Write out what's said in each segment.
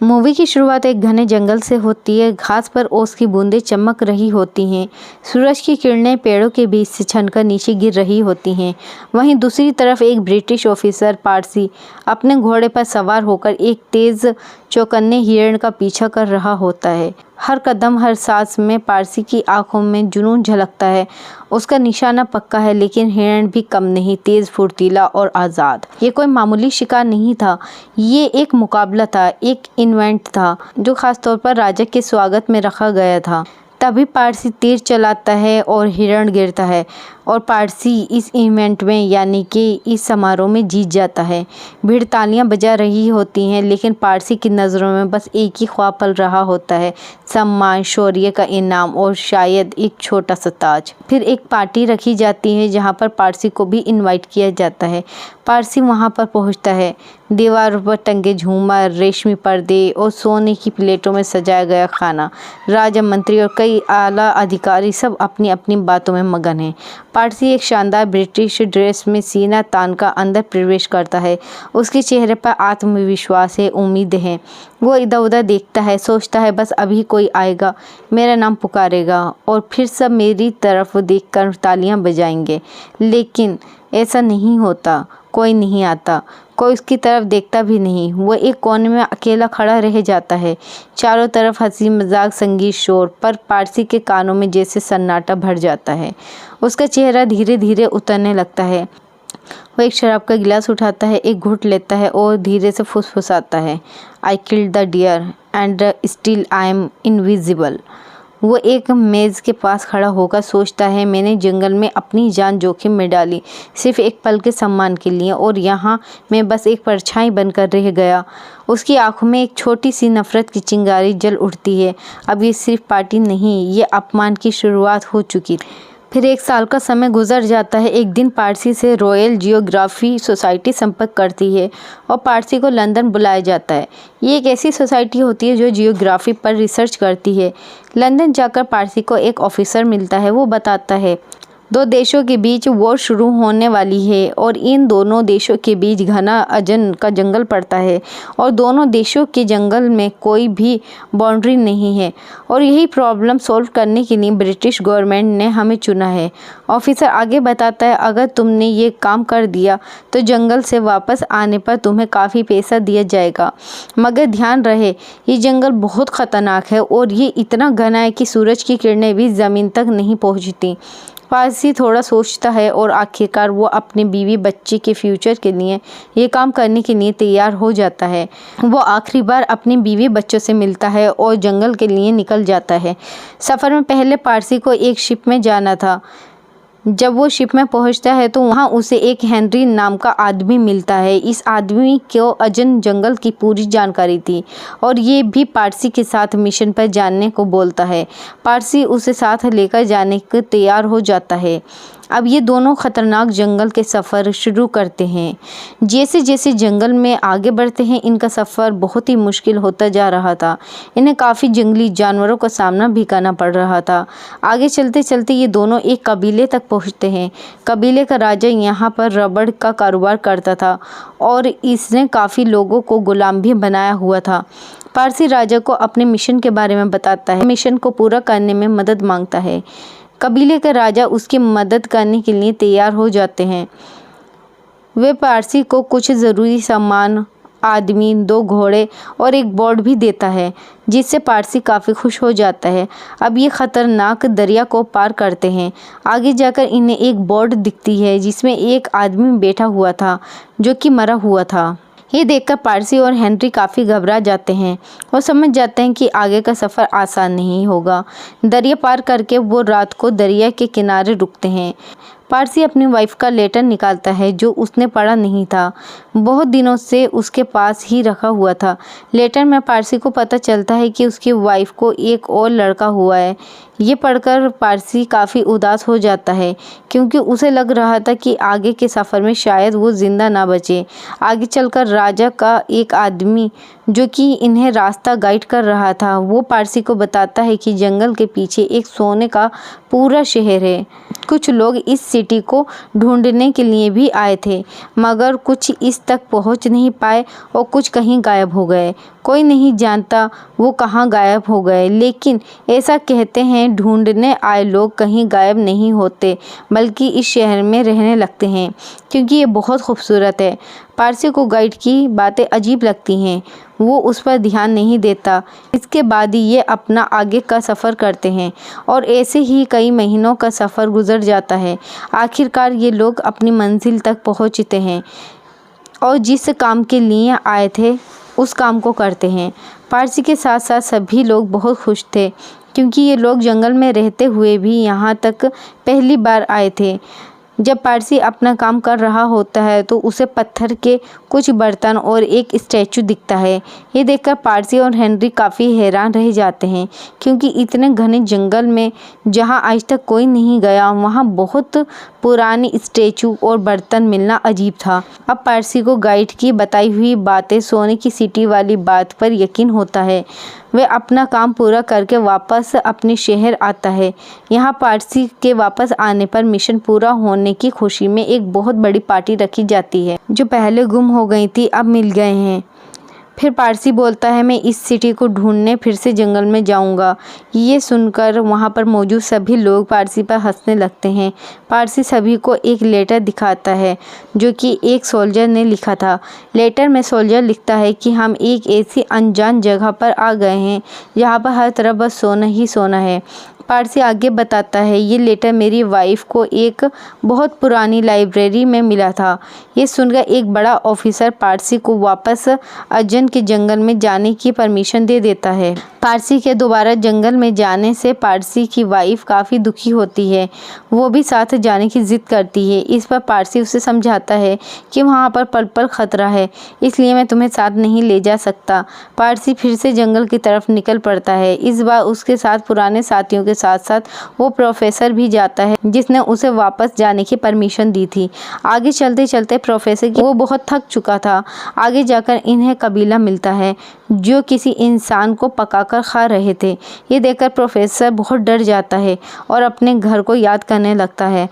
Movie की शुरुआत एक घने जंगल से होती है। घास पर ओस की बूंदें चमक रही होती हैं। सूरज की किरणें पेड़ों के बीच से छनकर नीचे गिर रही होती हैं। वहीं दूसरी तरफ एक ब्रिटिश ऑफिसर पारसी अपने घोड़े पर सवार होकर एक तेज चौकन्ने हिरण का पीछा कर रहा होता है। हर कदम हर सांस में पारसी की आंखों में जुनून झलकता है। उसका निशाना पक्का है, लेकिन हिरण भी कम नहीं, तेज, फुर्तीला और आज़ाद। ये कोई मामूली शिकार नहीं था, ये एक मुकाबला था, एक इवेंट था जो खासतौर पर राजा के स्वागत में रखा गया था। तभी पारसी तीर चलाता है और हिरण गिरता है और पारसी इस इवेंट में यानी कि इस समारोह में जीत जाता है। भीड़ तालियां बजा रही होती हैं, लेकिन पारसी की नज़रों में बस एक ही ख्वाब पल रहा होता है, सम्मान, शौर्य का इनाम और शायद एक छोटा सा ताज। फिर एक पार्टी रखी जाती है जहां पर पारसी को भी इनवाइट किया जाता है। पारसी वहां पर पहुंचता है। दीवारों पर टंगे झूमर, रेशमी पर्दे और सोने की प्लेटों में सजाया गया खाना। राजा, मंत्री और कई आला अधिकारी सब अपनी अपनी बातों में मगन हैं। पारसी एक शानदार ब्रिटिश ड्रेस में सीना तान का अंदर प्रवेश करता है। उसके चेहरे पर आत्मविश्वास है, उम्मीद है। वो इधर उधर देखता है, सोचता है बस अभी कोई आएगा, मेरा नाम पुकारेगा और फिर सब मेरी तरफ देखकर तालियां बजाएंगे। लेकिन ऐसा नहीं होता। कोई नहीं आता, कोई उसकी तरफ देखता भी नहीं। वो एक कोने में अकेला खड़ा रह जाता है। चारों तरफ हंसी मजाक, संगीत, शोर, पर पारसी के कानों में जैसे सन्नाटा भर जाता है। उसका चेहरा धीरे धीरे उतरने लगता है। वो एक शराब का गिलास उठाता है, एक घूंट लेता है और धीरे से फुसफुसाता है, I killed the deer and still I am invisible. वो एक मेज़ के पास खड़ा होकर सोचता है, मैंने जंगल में अपनी जान जोखिम में डाली सिर्फ एक पल के सम्मान के लिए, और यहाँ मैं बस एक परछाई बनकर रह गया। उसकी आंखों में एक छोटी सी नफरत की चिंगारी जल उठती है। अब ये सिर्फ पार्टी नहीं, ये अपमान की शुरुआत हो चुकी थी। फिर 1 साल का समय गुजर जाता है। एक दिन पारसी से रॉयल जियोग्राफी सोसाइटी संपर्क करती है और पारसी को लंदन बुलाया जाता है। ये एक ऐसी सोसाइटी होती है जो जियोग्राफी पर रिसर्च करती है। लंदन जाकर पारसी को एक ऑफिसर मिलता है। वो बताता है 2 देशों के बीच वॉर शुरू होने वाली है और इन दोनों देशों के बीच घना अजन का जंगल पड़ता है और दोनों देशों के जंगल में कोई भी बाउंड्री नहीं है, और यही प्रॉब्लम सॉल्व करने के लिए ब्रिटिश गवर्नमेंट ने हमें चुना है। ऑफिसर आगे बताता है, अगर तुमने ये काम कर दिया तो जंगल से वापस आने पर तुम्हें काफ़ी पैसा दिया जाएगा, मगर ध्यान रहे ये जंगल बहुत ख़तरनाक है और ये इतना घना है कि सूरज की किरणें भी ज़मीन तक नहीं पहुँचती। पारसी थोड़ा सोचता है और आखिरकार वो अपने बीवी बच्चे के फ्यूचर के लिए ये काम करने के लिए तैयार हो जाता है। वो आखिरी बार अपनी बीवी बच्चों से मिलता है और जंगल के लिए निकल जाता है। सफ़र में पहले पारसी को एक शिप में जाना था। जब वो शिप में पहुंचता है तो वहाँ उसे एक हेनरी नाम का आदमी मिलता है। इस आदमी को अजन जंगल की पूरी जानकारी थी और ये भी पारसी के साथ मिशन पर जाने को बोलता है। पारसी उसे साथ लेकर जाने को तैयार हो जाता है। अब ये दोनों ख़तरनाक जंगल के सफ़र शुरू करते हैं। जैसे जैसे जंगल में आगे बढ़ते हैं, इनका सफ़र बहुत ही मुश्किल होता जा रहा था। इन्हें काफ़ी जंगली जानवरों का सामना भी करना पड़ रहा था। आगे चलते चलते ये दोनों एक कबीले तक पहुँचते हैं। कबीले का राजा यहाँ पर रबड़ का कारोबार करता था और इसने काफ़ी लोगों को गुलाम भी बनाया हुआ था। पारसी राजा को अपने मिशन के बारे में बताता है, मिशन को पूरा करने में मदद मांगता है। कबीले के राजा उसकी मदद करने के लिए तैयार हो जाते हैं। वे पारसी को कुछ ज़रूरी सामान, आदमी, 2 घोड़े और एक बोट भी देता है, जिससे पारसी काफ़ी खुश हो जाता है। अब ये ख़तरनाक दरिया को पार करते हैं। आगे जाकर इन्हें एक बोट दिखती है जिसमें एक आदमी बैठा हुआ था जो कि मरा हुआ था। ये देखकर पारसी और हेनरी काफ़ी घबरा जाते हैं। वो समझ जाते हैं कि आगे का सफ़र आसान नहीं होगा। दरिया पार करके वो रात को दरिया के किनारे रुकते हैं। पारसी अपनी वाइफ का लेटर निकालता है जो उसने पढ़ा नहीं था, बहुत दिनों से उसके पास ही रखा हुआ था। लेटर में पारसी को पता चलता है कि उसकी वाइफ को एक और लड़का हुआ है। ये पढ़कर पारसी काफ़ी उदास हो जाता है क्योंकि उसे लग रहा था कि आगे के सफ़र में शायद वो ज़िंदा ना बचे। आगे चलकर राजा का एक आदमी जो कि इन्हें रास्ता गाइड कर रहा था, वो पारसी को बताता है कि जंगल के पीछे एक सोने का पूरा शहर है। कुछ लोग इस सिटी को ढूंढने के लिए भी आए थे, मगर कुछ इस तक पहुंच नहीं पाए और कुछ कहीं गायब हो गए। कोई नहीं जानता वो कहाँ गायब हो गए, लेकिन ऐसा कहते हैं ढूंढने आए लोग कहीं गायब नहीं होते बल्कि इस शहर में रहने लगते हैं क्योंकि ये बहुत खूबसूरत है। पारसी को गाइड की बातें अजीब लगती हैं, वो उस पर ध्यान नहीं देता। इसके बाद ही ये अपना आगे का सफ़र करते हैं और ऐसे ही कई महीनों का सफ़र गुजर जाता है। आखिरकार ये लोग अपनी मंजिल तक पहुँचते हैं और जिस काम के लिए आए थे उस काम को करते हैं। पारसी के साथ साथ सभी लोग बहुत खुश थे क्योंकि ये लोग जंगल में रहते हुए भी यहाँ तक पहली बार आए थे। जब पारसी अपना काम कर रहा होता है तो उसे पत्थर के कुछ बर्तन और एक स्टैचू दिखता है। ये देखकर पारसी और हेनरी काफ़ी हैरान रह जाते हैं क्योंकि इतने घने जंगल में जहां आज तक कोई नहीं गया वहां बहुत पुरानी स्टैचू और बर्तन मिलना अजीब था। अब पारसी को गाइड की बताई हुई बातें सोने की सीटी वाली बात पर यकीन होता है। वह अपना काम पूरा करके वापस अपने शहर आता है। यहाँ पारसी के वापस आने पर मिशन पूरा होने की खुशी में एक बहुत बड़ी पार्टी रखी जाती है। जो पहले गुम हो गई थी अब मिल गए हैं। फिर पारसी बोलता है मैं इस सिटी को ढूंढने फिर से जंगल में जाऊंगा। ये सुनकर वहाँ पर मौजूद सभी लोग पारसी पर हंसने लगते हैं। पारसी सभी को एक लेटर दिखाता है जो कि एक सोल्जर ने लिखा था। लेटर में सोल्जर लिखता है कि हम एक ऐसी अनजान जगह पर आ गए हैं जहाँ पर हर तरफ बस सोना ही सोना है। पारसी आगे बताता है ये लेटर मेरी वाइफ को एक बहुत पुरानी लाइब्रेरी में मिला था। ये सुनकर एक बड़ा ऑफिसर पारसी को वापस अर्जन के जंगल में जाने की परमिशन दे देता है। पारसी के दोबारा जंगल में जाने से पारसी की वाइफ काफ़ी दुखी होती है। वो भी साथ जाने की जिद करती है। इस पर पारसी उसे समझाता है कि वहाँ पर पल पल खतरा है, इसलिए मैं तुम्हें साथ नहीं ले जा सकता। पारसी फिर से जंगल की तरफ निकल पड़ता है। इस बार उसके साथ पुराने साथियों के साथ साथ वो प्रोफेसर भी जाता है जिसने उसे वापस जाने की परमिशन दी थी। आगे चलते चलते प्रोफेसर वो बहुत थक चुका था। आगे जाकर इन्हें कबीला मिलता है जो किसी इंसान को पकाकर खा रहे थे। ये देखकर प्रोफेसर बहुत डर जाता है और अपने घर को याद करने लगता है।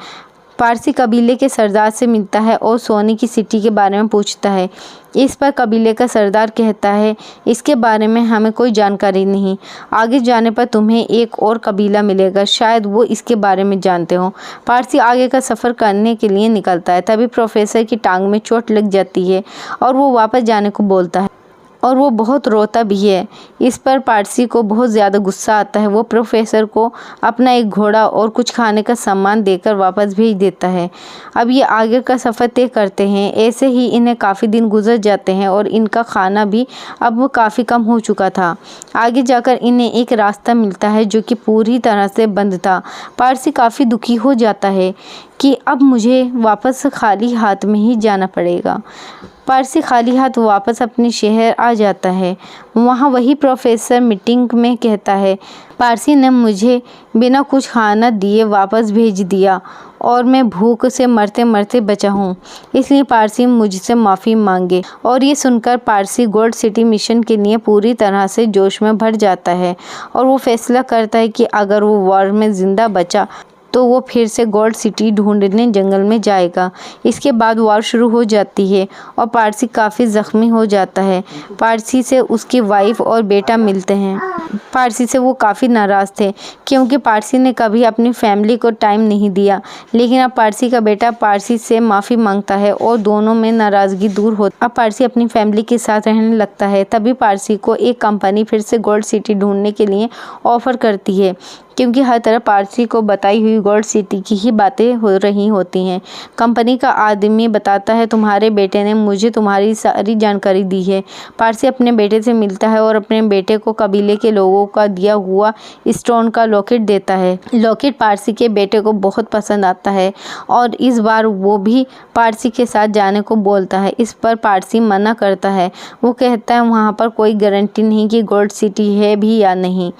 पारसी कबीले के सरदार से मिलता है और सोने की सिटी के बारे में पूछता है। इस पर कबीले का सरदार कहता है इसके बारे में हमें कोई जानकारी नहीं। आगे जाने पर तुम्हें एक और कबीला मिलेगा, शायद वो इसके बारे में जानते हो। पारसी आगे का सफ़र करने के लिए निकलता है। तभी प्रोफेसर की टांग में चोट लग जाती है और वो वापस जाने को बोलता है और वो बहुत रोता भी है। इस पर पारसी को बहुत ज़्यादा गुस्सा आता है। वो प्रोफेसर को अपना एक घोड़ा और कुछ खाने का सामान देकर वापस भेज देता है। अब ये आगे का सफ़र तय करते हैं। ऐसे ही इन्हें काफ़ी दिन गुजर जाते हैं और इनका खाना भी अब काफ़ी कम हो चुका था। आगे जाकर इन्हें एक रास्ता मिलता है जो कि पूरी तरह से बंद था। पारसी काफ़ी दुखी हो जाता है कि अब मुझे वापस खाली हाथ में ही जाना पड़ेगा। पारसी खाली हाथ वापस अपने शहर आ जाता है। वहाँ वही प्रोफेसर मीटिंग में कहता है पारसी ने मुझे बिना कुछ खाना दिए वापस भेज दिया और मैं भूख से मरते मरते बचा हूँ, इसलिए पारसी मुझसे माफ़ी मांगे। और ये सुनकर पारसी गोल्ड सिटी मिशन के लिए पूरी तरह से जोश में भर जाता है और वो फैसला करता है कि अगर वो वॉर में ज़िंदा बचा तो वो फिर से गोल्ड सिटी ढूंढने जंगल में जाएगा। इसके बाद वॉर शुरू हो जाती है और पारसी काफ़ी ज़ख्मी हो जाता है। पारसी से उसकी वाइफ और बेटा मिलते हैं। पारसी से वो काफ़ी नाराज़ थे क्योंकि पारसी ने कभी अपनी फैमिली को टाइम नहीं दिया, लेकिन अब पारसी का बेटा पारसी से माफ़ी मांगता है और दोनों में नाराज़गी दूर होती है। अब पारसी अपनी फैमिली के साथ रहने लगता है। तभी पारसी को एक कंपनी फिर से गोल्ड सिटी ढूंढने के लिए ऑफ़र करती है क्योंकि हर तरफ पारसी को बताई हुई गोल्ड सिटी की ही बातें हो रही होती हैं। कंपनी का आदमी बताता है तुम्हारे बेटे ने मुझे तुम्हारी सारी जानकारी दी है। पारसी अपने बेटे से मिलता है और अपने बेटे को कबीले के लोगों का दिया हुआ स्टोन का लॉकेट देता है। लॉकेट पारसी के बेटे को बहुत पसंद आता है और इस बार वो भी पारसी के साथ जाने को बोलता है। इस पर पारसी मना करता है। वो कहता है वहाँ पर कोई गारंटी नहीं कि गोल्ड सिटी है भी या नहीं।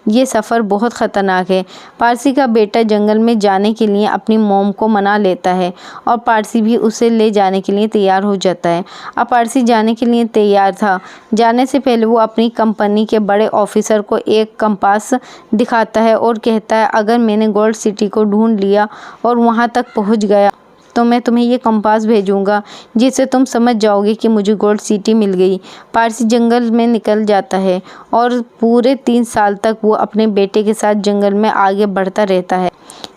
ये सफ़र बहुत ख़तरनाक है। पारसी का बेटा जंगल में जाने के लिए अपनी मॉम को मना लेता है और पारसी भी उसे ले जाने के लिए तैयार हो जाता है। अब पारसी जाने के लिए तैयार था। जाने से पहले वो अपनी कंपनी के बड़े ऑफिसर को एक कंपास दिखाता है और कहता है अगर मैंने गोल्ड सिटी को ढूंढ लिया और वहाँ तक पहुँच गया तो मैं तुम्हें ये कंपास भेजूंगा जिससे तुम समझ जाओगे कि मुझे गोल्ड सिटी मिल गई। पारसी जंगल में निकल जाता है और पूरे 3 साल तक वो अपने बेटे के साथ जंगल में आगे बढ़ता रहता है।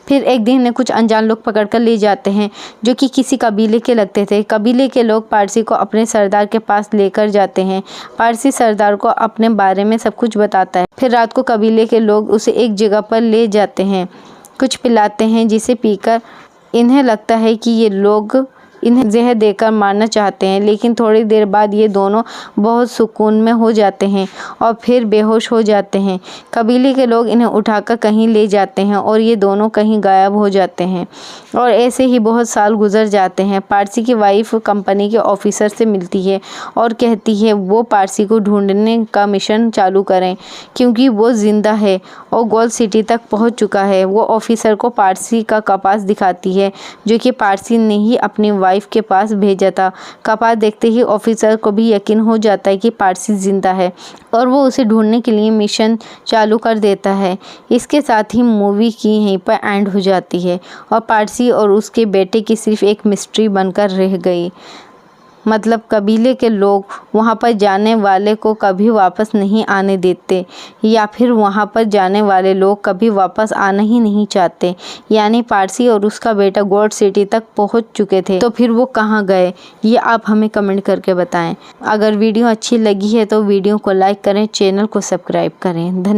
फिर एक दिन इन्हें कुछ अनजान लोग पकड़कर ले जाते हैं जो कि किसी कबीले के लगते थे। कबीले के लोग पारसी को अपने सरदार के पास लेकर जाते हैं। पारसी सरदार को अपने बारे में सब कुछ बताता है। फिर रात को कबीले के लोग उसे एक जगह पर ले जाते हैं, कुछ पिलाते हैं जिसे पीकर इन्हें लगता है कि ये लोग इन्हें जहर देकर मारना चाहते हैं, लेकिन थोड़ी देर बाद ये दोनों बहुत सुकून में हो जाते हैं और फिर बेहोश हो जाते हैं। कबीले के लोग इन्हें उठाकर कहीं ले जाते हैं और ये दोनों कहीं गायब हो जाते हैं और ऐसे ही बहुत साल गुजर जाते हैं। पारसी की वाइफ कंपनी के ऑफिसर से मिलती है और कहती है वो पारसी को ढूंढने का मिशन चालू करें क्योंकि वो जिंदा है और गोल्ड सिटी तक पहुंच चुका है। वो ऑफिसर को पारसी का कपास दिखाती है जो कि पारसी ने ही अपनी वाइफ के पास भेजा था। कपास देखते ही ऑफिसर को भी यकीन हो जाता है कि पारसी जिंदा है और वो उसे ढूंढने के लिए मिशन चालू कर देता है। इसके साथ ही मूवी की यहीं पर एंड हो जाती है और पारसी और उसके बेटे की सिर्फ एक मिस्ट्री बनकर रह गई। मतलब कबीले के लोग वहाँ पर जाने वाले को कभी वापस नहीं आने देते या फिर वहाँ पर जाने वाले लोग कभी वापस आना ही नहीं चाहते। यानी पारसी और उसका बेटा गोल्ड सिटी तक पहुँच चुके थे, तो फिर वो कहाँ गए ये आप हमें कमेंट करके बताएं। अगर वीडियो अच्छी लगी है तो वीडियो को लाइक करें, चैनल को सब्सक्राइब करें। धन्यवाद।